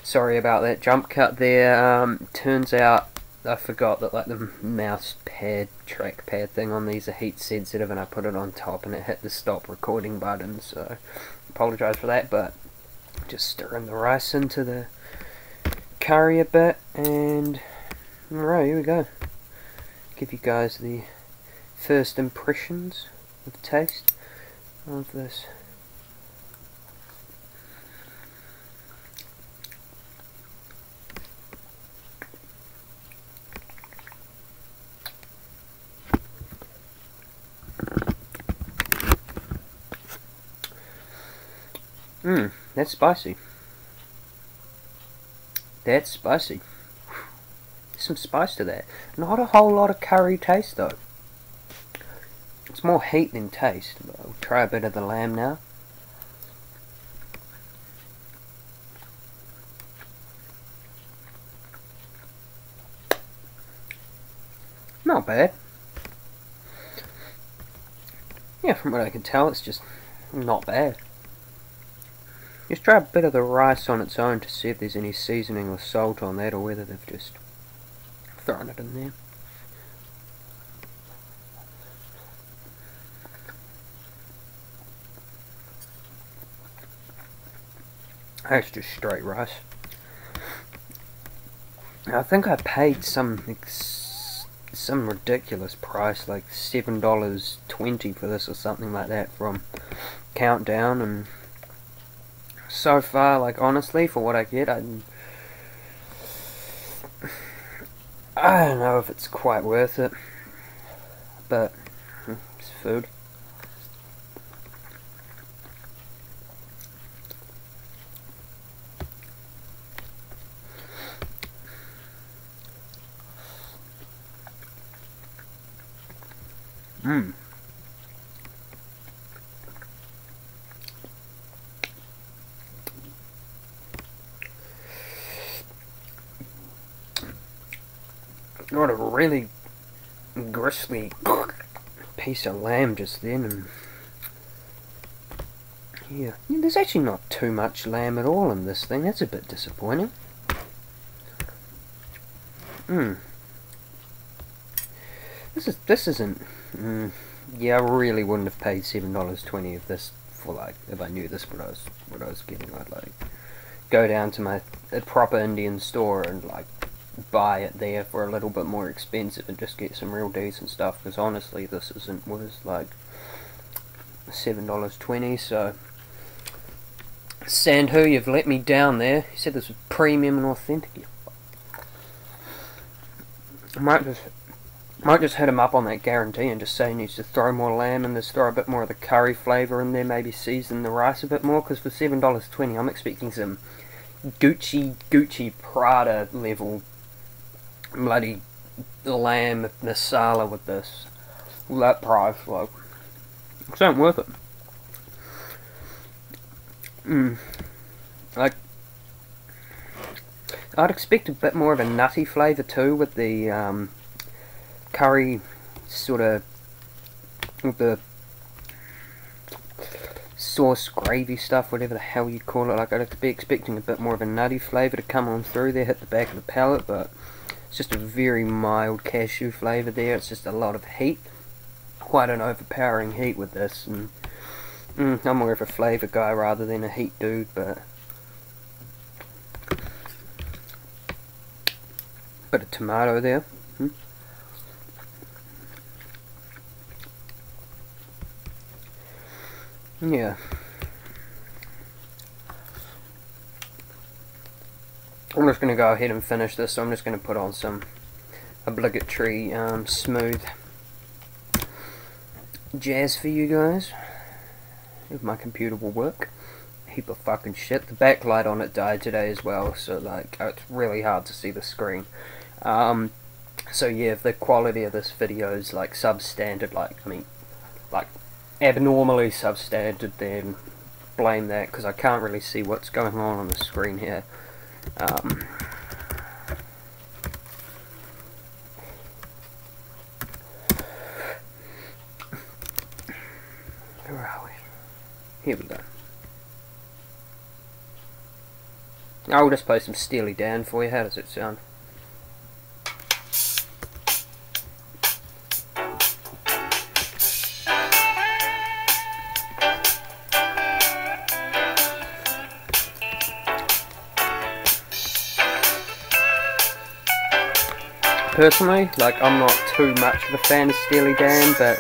Sorry about that jump cut there. Turns out I forgot that like the mouse pad trackpad thing on these are heat sensitive, and I put it on top and it hit the stop recording button, so apologise for that. But just stirring the rice into the curry a bit, and right, here we go. Give you guys the first impressions of taste of this. That's spicy. That's spicy. There's some spice to that. Not a whole lot of curry taste though. It's more heat than taste. I'll try a bit of the lamb now. Not bad. Yeah, from what I can tell, it's just not bad. Just try a bit of the rice on its own to see if there's any seasoning or salt on that, or whether they've just thrown it in there. That's just straight rice. I think I paid some ridiculous price, like $7.20 for this or something like that from Countdown, and so far, like, honestly, for what I get, I don't know if it's quite worth it, but it's food. Got a really gristly piece of lamb just then, and yeah, there's actually not too much lamb at all in this thing. That's a bit disappointing. This isn't. Yeah, I really wouldn't have paid $7.20 if this for like if I knew this what I was getting. I'd like go down to a proper Indian store and like buy it there for a little bit more expensive and just get some real decent stuff, because honestly this was like $7.20. So Sandhu, you've let me down there. You said this was premium and authentic. I might just hit him up on that guarantee and just say he needs to throw more lamb and just throw a bit more of the curry flavour in there, maybe season the rice a bit more, because for $7.20 I'm expecting some Gucci Prada level bloody lamb masala with this. That price, like, it's not worth it. Like, I'd expect a bit more of a nutty flavour too with the curry sort of, with the sauce gravy stuff, whatever the hell you call it. Like, I'd be expecting a bit more of a nutty flavour to come on through there, hit the back of the palate, but it's just a very mild cashew flavour there. It's just a lot of heat, quite an overpowering heat with this, and I'm more of a flavour guy rather than a heat dude, but bit of tomato there. Yeah. I'm just going to go ahead and finish this, so I'm just going to put on some obligatory smooth jazz for you guys. If my computer will work. A heap of fucking shit. The backlight on it died today as well, so like it's really hard to see the screen. So yeah, if the quality of this video is like substandard, like abnormally substandard, then blame that, because I can't really see what's going on the screen here. Where are we? Here we go. I'll just play some Steely Dan for you. How does it sound? Personally, like, I'm not too much of a fan of Steely Dan, but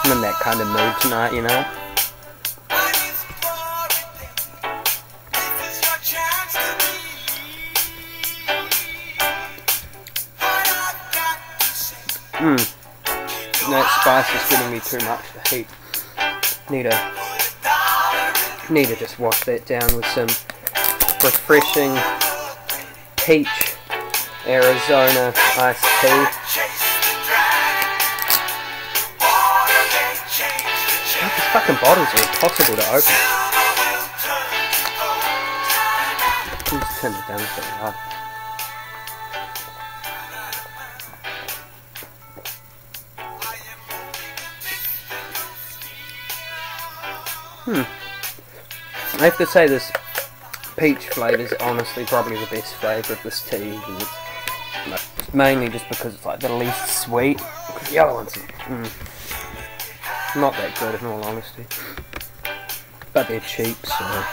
I'm in that kind of mood tonight, you know? That spice is giving me too much, the heat. Need to just wash that down with some refreshing peach Arizona iced tea. These fucking bottles are impossible to open. Please turn it down so hard. I have to say this peach flavour is honestly probably the best flavour of this tea. It's mainly just because it's like the least sweet. The other ones are not that good in all honesty. But they're cheap, so...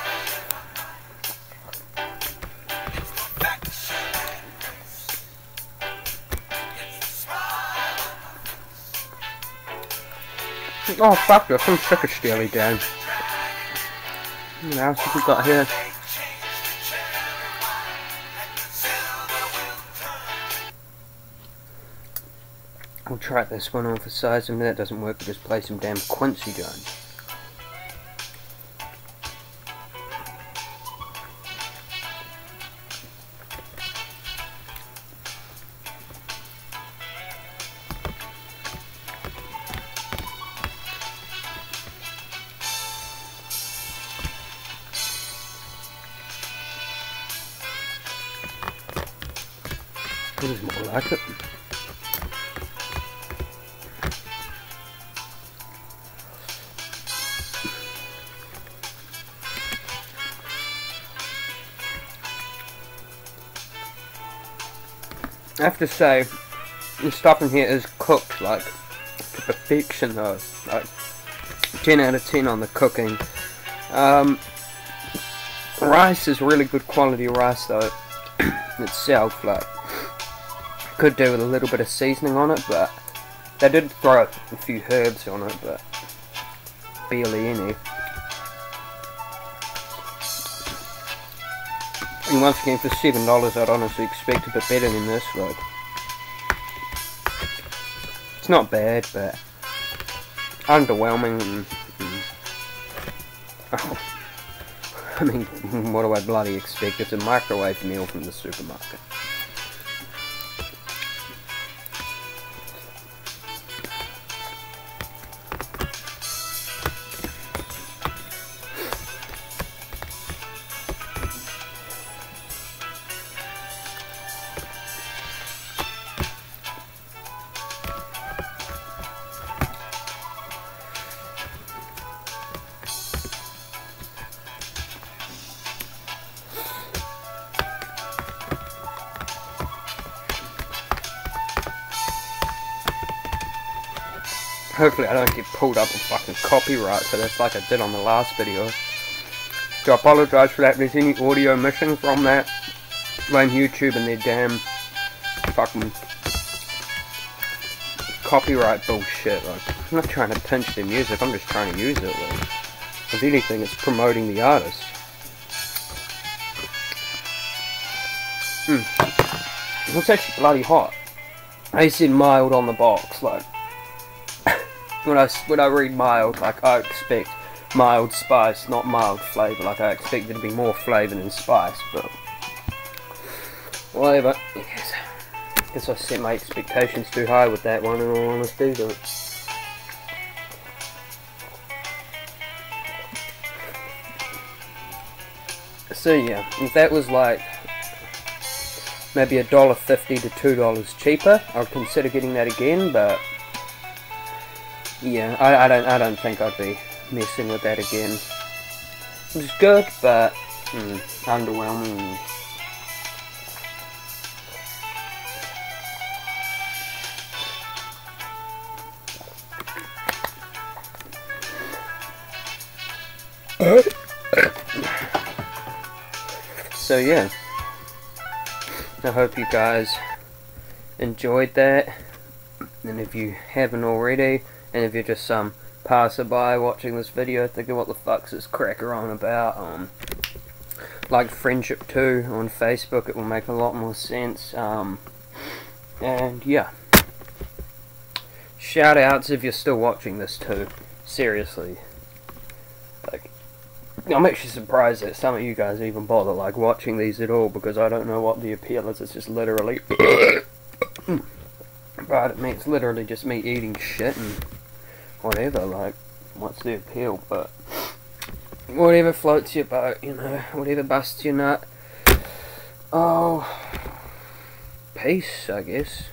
Oh fuck, there's some sugar Steely Dan. What else have we got here? I'll try this one on for size, and if that doesn't work, we'll just play some damn Quincy Jones. This is more like it. I have to say, the stuff in here is cooked like to perfection though. Like 10 out of 10 on the cooking. Rice is really good quality rice though itself. Like, could do with a little bit of seasoning on it, but they did throw a few herbs on it, but barely any. And once again, for $7, I'd honestly expect a bit better than this. Like, it's not bad, but underwhelming. Oh, I mean, what do I bloody expect? It's a microwave meal from the supermarket. Hopefully I don't get pulled up on fucking copyright, so that's like I did on the last video. So I apologise for that. If there's any audio missing from that, blame YouTube and their damn fucking copyright bullshit. Like, I'm not trying to pinch their music, I'm just trying to use it. Like, if anything, it's promoting the artist. It's actually bloody hot. They said mild on the box, like... When I read mild, like, I expect mild spice, not mild flavour. Like, I expect there to be more flavour than spice, but whatever. Yes. Guess I set my expectations too high with that one, in all honesty. But so yeah, if that was like maybe $1.50 to $2 cheaper, I'd consider getting that again, but yeah, I don't think I'd be messing with that again. It was good, but Underwhelming. So yeah, I hope you guys enjoyed that, and if you haven't already, and if you're just some passerby watching this video thinking what the fuck's this cracker on about, like Friendship 2 on Facebook, it will make a lot more sense. And yeah, shout outs if you're still watching this too, seriously. Like, I'm actually surprised that some of you guys even bother like watching these at all, because I don't know what the appeal is. It's just literally but I mean, it's literally just me eating shit and whatever. Like, what's the appeal? But whatever floats your boat, you know, whatever busts your nut. Oh, peace, I guess.